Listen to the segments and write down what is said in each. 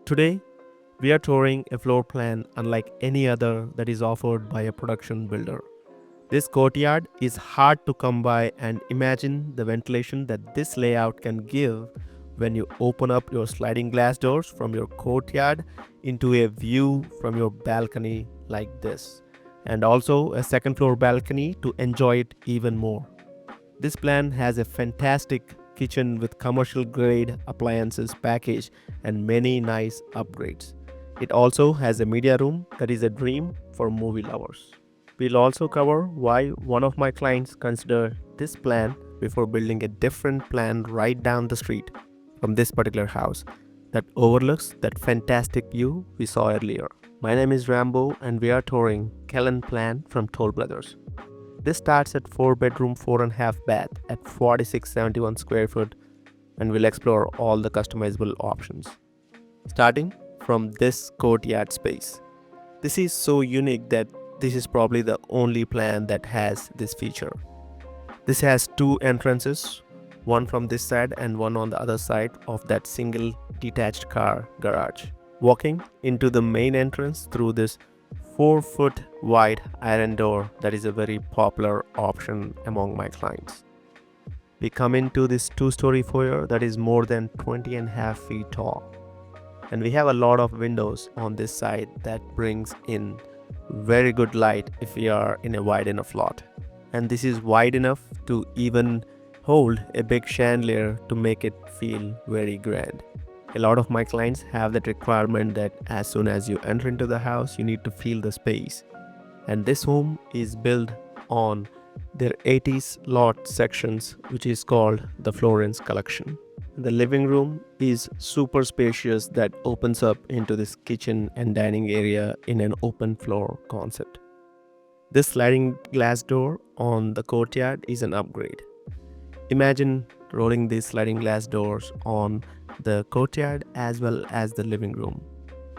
Today, we are touring a floor plan unlike any other that is offered by a production builder. This courtyard is hard to come by, and imagine the ventilation that this layout can give when you open up your sliding glass doors from your courtyard into a view from your balcony like this, and also a second floor balcony to enjoy it even more. This plan has a fantastic kitchen with commercial grade appliances package and many nice upgrades. It also has a media room that is a dream for movie lovers. We'll also cover why one of my clients considered this plan before building a different plan right down the street from this particular house that overlooks that fantastic view we saw earlier. My name is Rambo and we are touring Kellan plan from Toll Brothers. This starts at 4 bedroom, 4.5 bath at 4671 square foot, and we'll explore all the customizable options. Starting from this courtyard space. This is so unique that this is probably the only plan that has this feature. This has two entrances, one from this side and one on the other side of that single detached car garage. Walking into the main entrance through this 4-foot wide iron door that is a very popular option among my clients. We come into this 2-story foyer that is more than 20.5 feet tall. And we have a lot of windows on this side that brings in very good light if we are in a wide enough lot. And this is wide enough to even hold a big chandelier to make it feel very grand. A lot of my clients have that requirement that as soon as you enter into the house, you need to feel the space. And this home is built on their 80s lot sections, which is called the Florence Collection. The living room is super spacious that opens up into this kitchen and dining area in an open floor concept. This sliding glass door on the courtyard is an upgrade. Imagine rolling these sliding glass doors on the courtyard as well as the living room.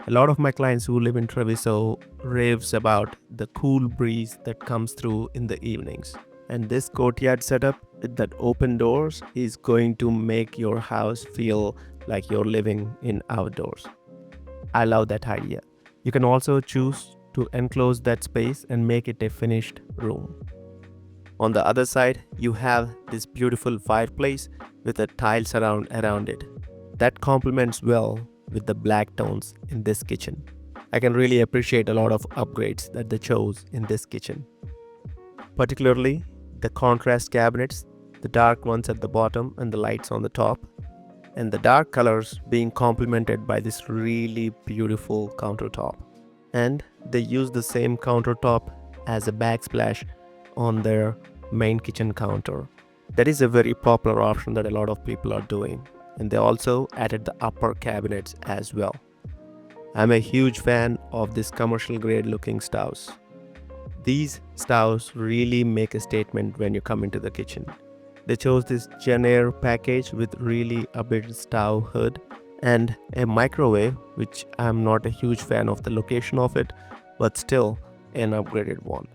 A lot of my clients who live in Travisso raves about the cool breeze that comes through in the evenings. And this courtyard setup with that open doors is going to make your house feel like you're living in outdoors. I love that idea. You can also choose to enclose that space and make it a finished room. On the other side, you have this beautiful fireplace with a tile surround around it. That complements well with the black tones in this kitchen. I can really appreciate a lot of upgrades that they chose in this kitchen. Particularly the contrast cabinets, the dark ones at the bottom and the lights on the top, and the dark colors being complemented by this really beautiful countertop. And they use the same countertop as a backsplash on their main kitchen counter. That is a very popular option that a lot of people are doing. And they also added the upper cabinets as well. I'm a huge fan of this commercial grade looking stoves. These stoves really make a statement when you come into the kitchen. They chose this Genair package with really a big stove hood and a microwave, which I'm not a huge fan of the location of it, but still an upgraded one.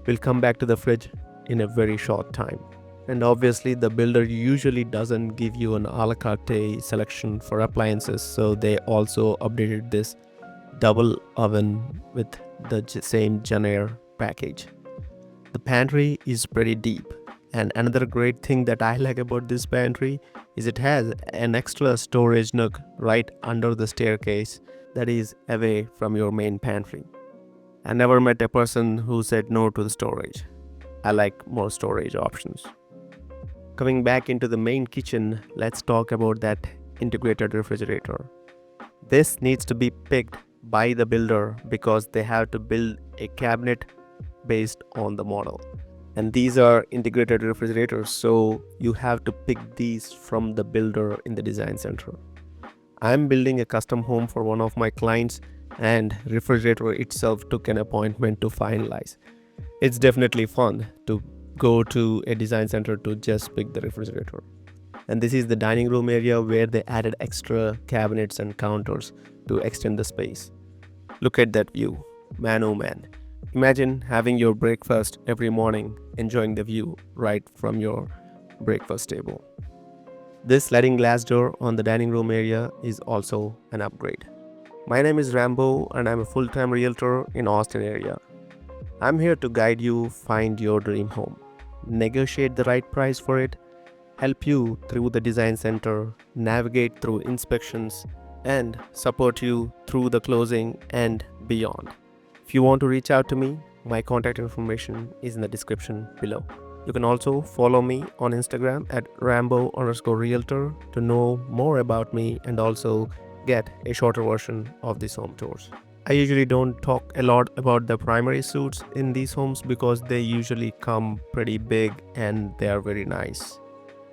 We'll come back to the fridge in a very short time. And obviously the builder usually doesn't give you an a la carte selection for appliances, so they also updated this double oven with the same Genair package. The pantry is pretty deep, and another great thing that I like about this pantry is it has an extra storage nook right under the staircase that is away from your main pantry. I never met a person who said no to the storage. I like more storage options. Coming back into the main kitchen, let's talk about that integrated refrigerator. This needs to be picked by the builder because they have to build a cabinet based on the model. And these are integrated refrigerators, so you have to pick these from the builder in the design center. I'm building a custom home for one of my clients, and refrigerator itself took an appointment to finalize. It's definitely fun to go to a design center to just pick the refrigerator. And this is the dining room area where they added extra cabinets and counters to extend the space. Look at that view, man oh man. Imagine having your breakfast every morning, enjoying the view right from your breakfast table. This sliding glass door on the dining room area is also an upgrade. My name is Rambo and I'm a full-time realtor in Austin area. I'm here to guide you find your dream home, negotiate the right price for it, help you through the design center, navigate through inspections, and support you through the closing and beyond. If you want to reach out to me, my contact information is in the description below. You can also follow me on Instagram at Rambo_realtor to know more about me and also get a shorter version of these home tours. I usually don't talk a lot about the primary suites in these homes because they usually come pretty big and they are very nice.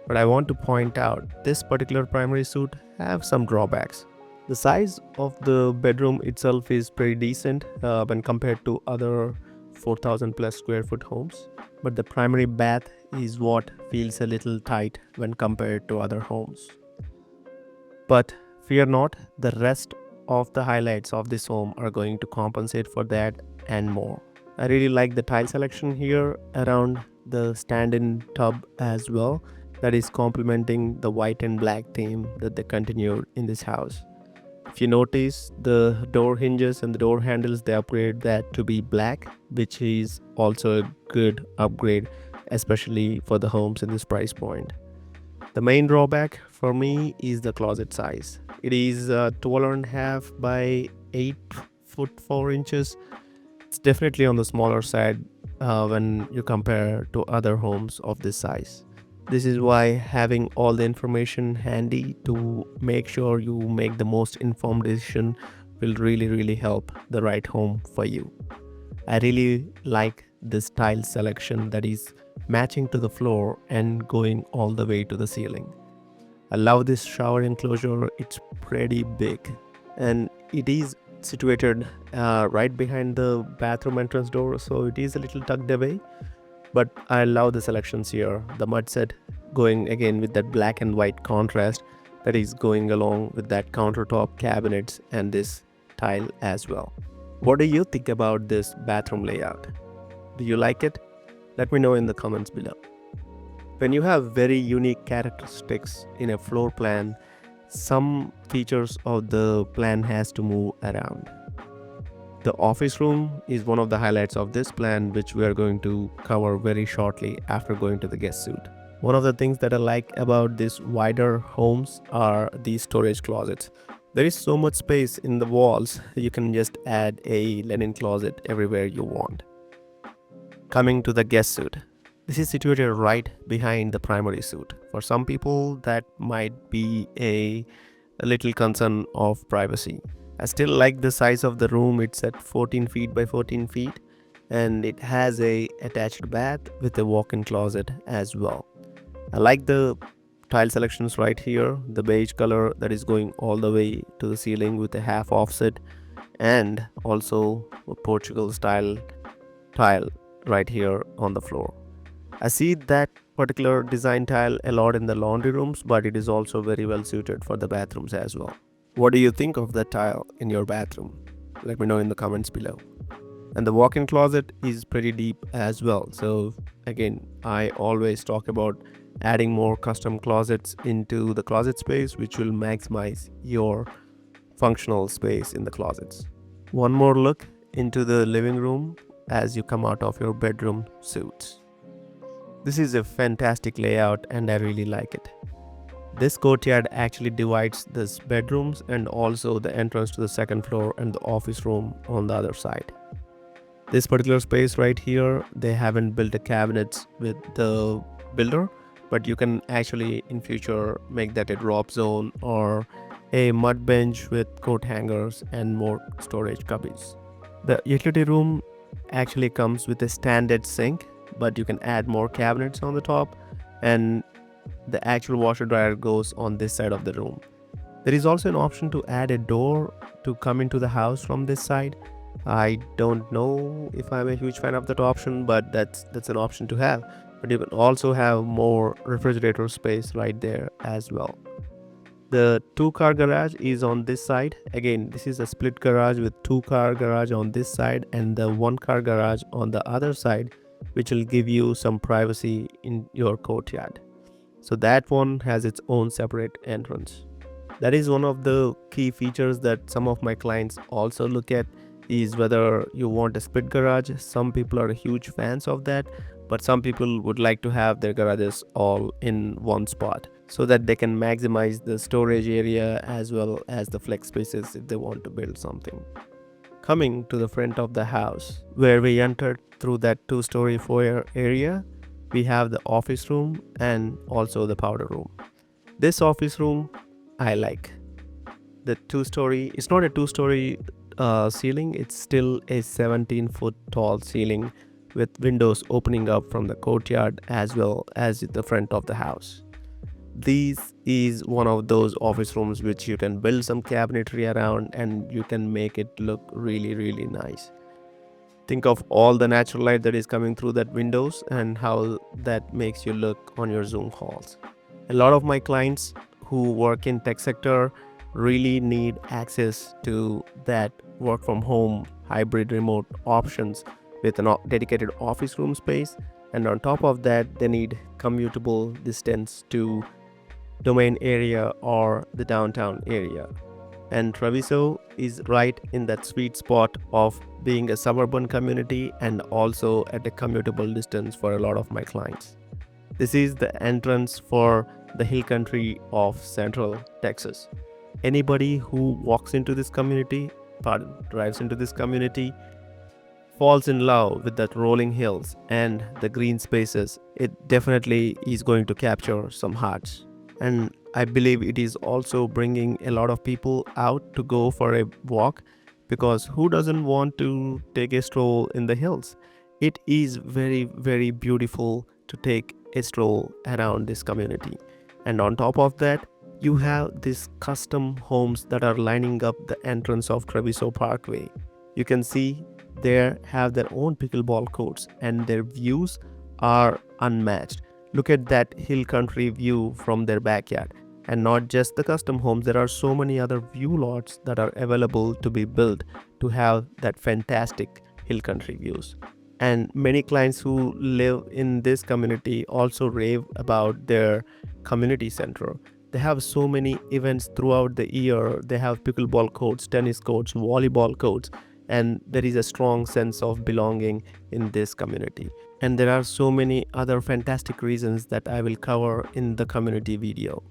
But I want to point out this particular primary suite have some drawbacks. The size of the bedroom itself is pretty decent when compared to other 4000 plus square foot homes, but the primary bath is what feels a little tight when compared to other homes. But fear not, the rest of the highlights of this home are going to compensate for that and more. I really like the tile selection here around the stand-in tub as well, that is complementing the white and black theme that they continued in this house. If you notice, the door hinges and the door handles, they upgrade that to be black, which is also a good upgrade, especially for the homes in this price point. The main drawback for me is the closet size. It is 12.5 by 8 foot 4 inches. It's definitely on the smaller side when you compare to other homes of this size. This is why having all the information handy to make sure you make the most informed decision will really help the right home for you. I really like this tile selection that is matching to the floor and going all the way to the ceiling. I love this shower enclosure. It's pretty big and it is situated right behind the bathroom entrance door, so it is a little tucked away. But I love the selections here. The mud set going again with that black and white contrast that is going along with that countertop cabinets and this tile as well. What do you think about this bathroom layout? Do you like it? Let me know in the comments below. When you have very unique characteristics in a floor plan, some features of the plan has to move around. The office room is one of the highlights of this plan, which we are going to cover very shortly after going to the guest suite. One of the things that I like about these wider homes are these storage closets. There is so much space in the walls, you can just add a linen closet everywhere you want. Coming to the guest suite. This is situated right behind the primary suite. For some people, that might be a little concern of privacy. I still like the size of the room. It's at 14 feet by 14 feet and it has a attached bath with a walk-in closet as well. I like the tile selections right here, the beige color that is going all the way to the ceiling with a half offset and also a Portugal style tile right here on the floor. I see that particular design tile a lot in the laundry rooms, but it is also very well suited for the bathrooms as well. What do you think of that tile in your bathroom? Let me know in the comments below. And the walk-in closet is pretty deep as well. So again, I always talk about adding more custom closets into the closet space, which will maximize your functional space in the closets. One more look into the living room as you come out of your bedroom suites. This is a fantastic layout and I really like it. This courtyard actually divides these bedrooms and also the entrance to the second floor and the office room on the other side. This particular space right here, they haven't built a cabinets with the builder, but you can actually in future make that a drop zone or a mud bench with coat hangers and more storage cubbies. The utility room actually comes with a standard sink, but you can add more cabinets on the top and the actual washer dryer goes on this side of the room. There is also an option to add a door to come into the house from this side. I don't know if I'm a huge fan of that option, but that's an option to have. But you can also have more refrigerator space right there as well. The 2-car garage is on this side. Again, this is a split garage with 2-car garage on this side and the 1-car garage on the other side, which will give you some privacy in your courtyard. So that one has its own separate entrance. That is one of the key features that some of my clients also look at, is whether you want a split garage. Some people are huge fans of that, but some people would like to have their garages all in one spot so that they can maximize the storage area as well as the flex spaces if they want to build something. Coming to the front of the house, where we entered through that two-story foyer area, we have the office room and also the powder room. This office room I like. The two-story, it's not a two-story ceiling, it's still a 17-foot tall ceiling with windows opening up from the courtyard as well as the front of the house. This is one of those office rooms which you can build some cabinetry around and you can make it look really nice. Think of all the natural light that is coming through that windows and how that makes you look on your Zoom calls. A lot of my clients who work in tech sector really need access to that work from home hybrid remote options with a dedicated office room space, and on top of that they need commutable distance to domain area or the downtown area. And Travisso is right in that sweet spot of being a suburban community and also at a commutable distance for a lot of my clients. This is the entrance for the hill country of Central Texas. Anybody who walks into this community, drives into this community, falls in love with that rolling hills and the green spaces. It definitely is going to capture some hearts. And I believe it is also bringing a lot of people out to go for a walk, because who doesn't want to take a stroll in the hills? It is very beautiful to take a stroll around this community. And on top of that, you have these custom homes that are lining up the entrance of Travisso Parkway. You can see they have their own pickleball courts and their views are unmatched. Look at that hill country view from their backyard. And not just the custom homes, there are so many other view lots that are available to be built to have that fantastic hill country views. And many clients who live in this community also rave about their community center. They have so many events throughout the year. They have pickleball courts, tennis courts, volleyball courts, and there is a strong sense of belonging in this community. And there are so many other fantastic reasons that I will cover in the community video.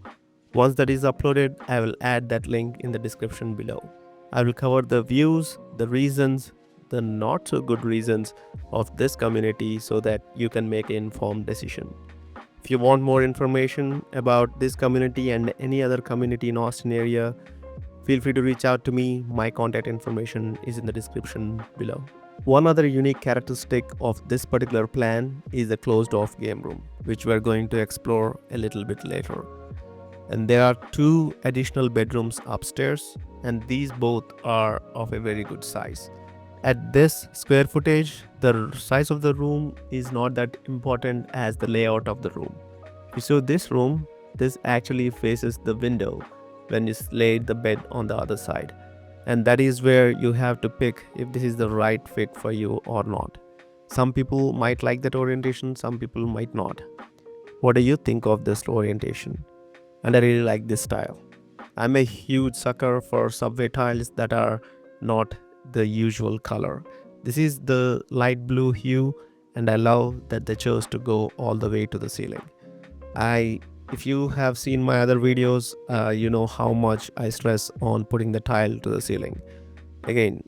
Once that is uploaded, I will add that link in the description below. I will cover the views, the reasons, the not so good reasons of this community so that you can make an informed decision. If you want more information about this community and any other community in Austin area, feel free to reach out to me. My contact information is in the description below. One other unique characteristic of this particular plan is the closed off game room, which we're going to explore a little bit later. And there are 2 additional bedrooms upstairs, and these both are of a very good size. At this square footage, the size of the room is not that important as the layout of the room. So this room, this actually faces the window when you lay the bed on the other side. And that is where you have to pick if this is the right fit for you or not. Some people might like that orientation, some people might not. What do you think of this orientation? And I really like this style. I'm a huge sucker for subway tiles that are not the usual color. This is the light blue hue, and I love that they chose to go all the way to the ceiling. If you have seen my other videos, you know how much I stress on putting the tile to the ceiling. Again,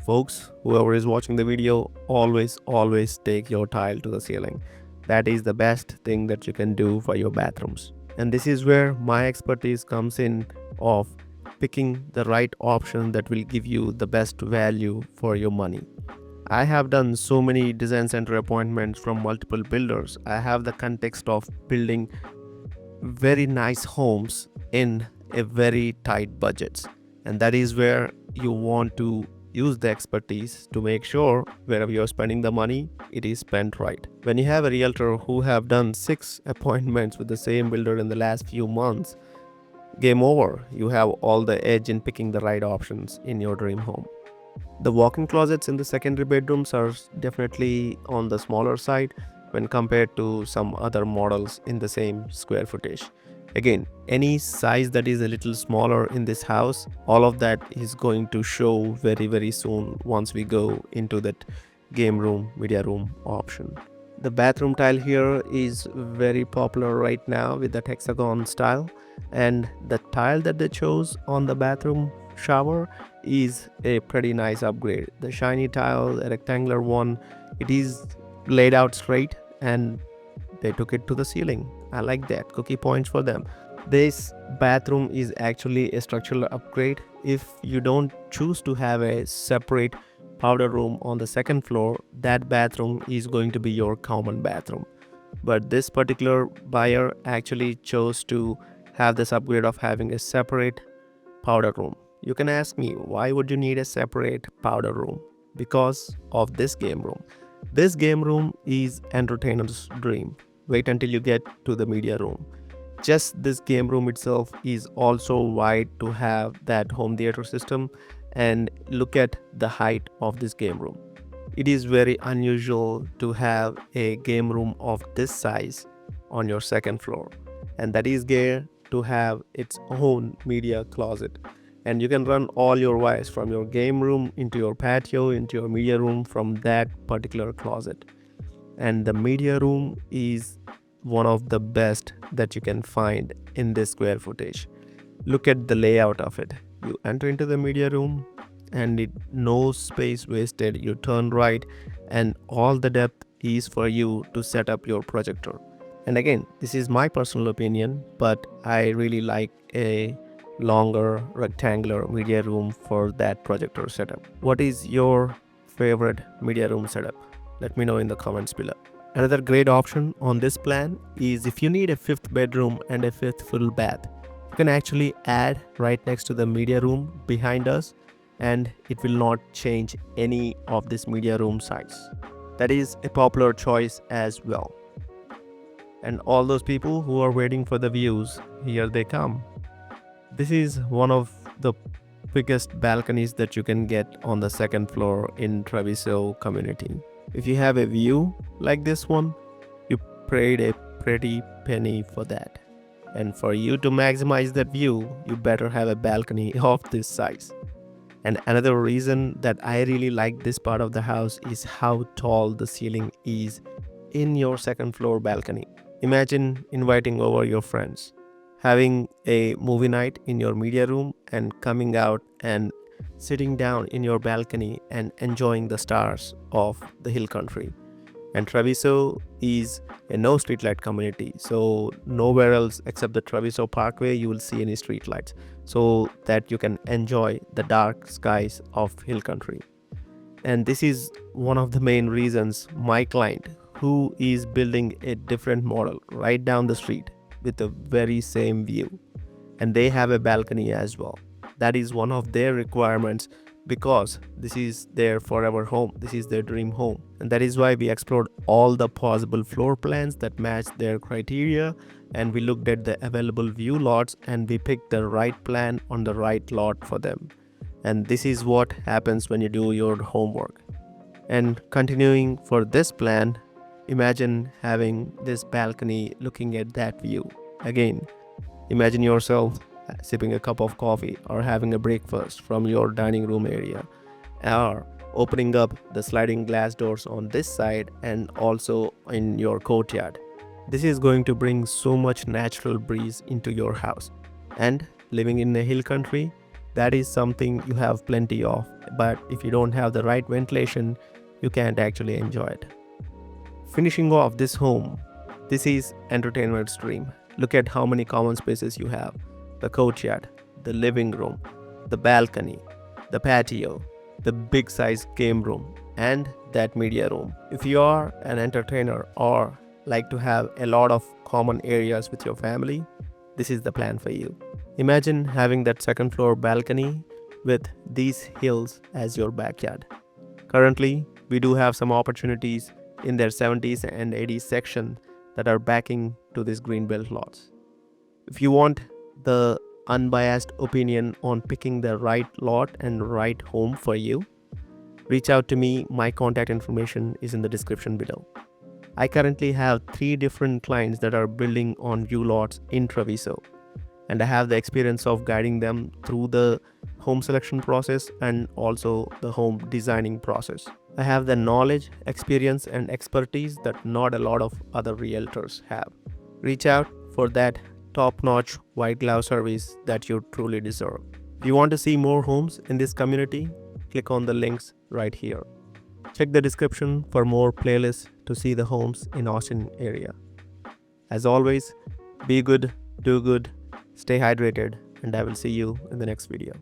folks, whoever is watching the video, always take your tile to the ceiling. That is the best thing that you can do for your bathrooms. And this is where my expertise comes in of picking the right option that will give you the best value for your money. I have done so many design center appointments from multiple builders. I have the context of building very nice homes in a very tight budgets, and that is where you want to use the expertise to make sure wherever you're spending the money, it is spent right. When you have a realtor who have done 6 appointments with the same builder in the last few months, game over. You have all the edge in picking the right options in your dream home. The walk-in closets in the secondary bedrooms are definitely on the smaller side when compared to some other models in the same square footage. Again, any size that is a little smaller in this house, all of that is going to show very soon once we go into that game room, media room option. The bathroom tile here is very popular right now with that hexagon style, and the tile that they chose on the bathroom shower is a pretty nice upgrade. The shiny tile, a rectangular one, it is laid out straight and they took it to the ceiling. I like that. Cookie points for them. This bathroom is actually a structural upgrade. If you don't choose to have a separate powder room on the second floor, that bathroom is going to be your common bathroom. But this particular buyer actually chose to have this upgrade of having a separate powder room. You can ask me, why would you need a separate powder room? Because of this game room. This game room is entertainer's dream. Wait until you get to the media room. Just this game room itself is also wide to have that home theater system, and look at the height of this game room. It is very unusual to have a game room of this size on your second floor, and that is geared to have its own media closet. And you can run all your wires from your game room into your patio, into your media room from that particular closet. And the media room is one of the best that you can find in this square footage. Look at the layout of it. You enter into the media room and no space wasted. You turn right and all the depth is for you to set up your projector. And again, this is my personal opinion, but I really like a longer rectangular media room for that projector setup. What is your favorite media room setup? Let me know in the comments below. Another great option on this plan is if you need a fifth bedroom and a fifth full bath, you can actually add right next to the media room behind us, and it will not change any of this media room size. That is a popular choice as well. And all those people who are waiting for the views, here they come. This is one of the biggest balconies that you can get on the second floor in Travisso community. If you have a view like this one, you paid a pretty penny for that. And for you to maximize that view, you better have a balcony of this size. And another reason that I really like this part of the house is how tall the ceiling is in your second floor balcony. Imagine inviting over your friends, having a movie night in your media room and coming out and sitting down in your balcony and enjoying the stars of the hill country. And Travisso is a no streetlight community, so nowhere else except the Travisso Parkway you will see any streetlights, so that you can enjoy the dark skies of hill country. And this is one of the main reasons my client, who is building a different model right down the street with the very same view, and they have a balcony as well. That is one of their requirements because this is their forever home. This is their dream home. And that is why we explored all the possible floor plans that match their criteria, and we looked at the available view lots and we picked the right plan on the right lot for them. And this is what happens when you do your homework. And continuing for this plan, imagine having this balcony looking at that view. Again, imagine yourself sipping a cup of coffee or having a breakfast from your dining room area, or opening up the sliding glass doors on this side and also in your courtyard. This is going to bring so much natural breeze into your house. And living in a hill country, that is something you have plenty of, but if you don't have the right ventilation, you can't actually enjoy it. Finishing off this home, this is entertainment's dream. Look at how many common spaces you have. The courtyard, the living room, the balcony, the patio, the big size game room, and that media room. If you are an entertainer or like to have a lot of common areas with your family, this is the plan for you. Imagine having that second floor balcony with these hills as your backyard. Currently, we do have some opportunities in their 70s and 80s section that are backing to these greenbelt lots. If you want the unbiased opinion on picking the right lot and right home for you, reach out to me. My contact information is in the description below. I currently have 3 different clients that are building on view lots in Travisso, and I have the experience of guiding them through the home selection process and also the home designing process. I have the knowledge, experience, and expertise that not a lot of other realtors have. Reach out for that top-notch white glove service that you truly deserve. If you want to see more homes in this community, click on the links right here. Check the description for more playlists to see the homes in Austin area. As always, be good, do good, stay hydrated, and I will see you in the next video.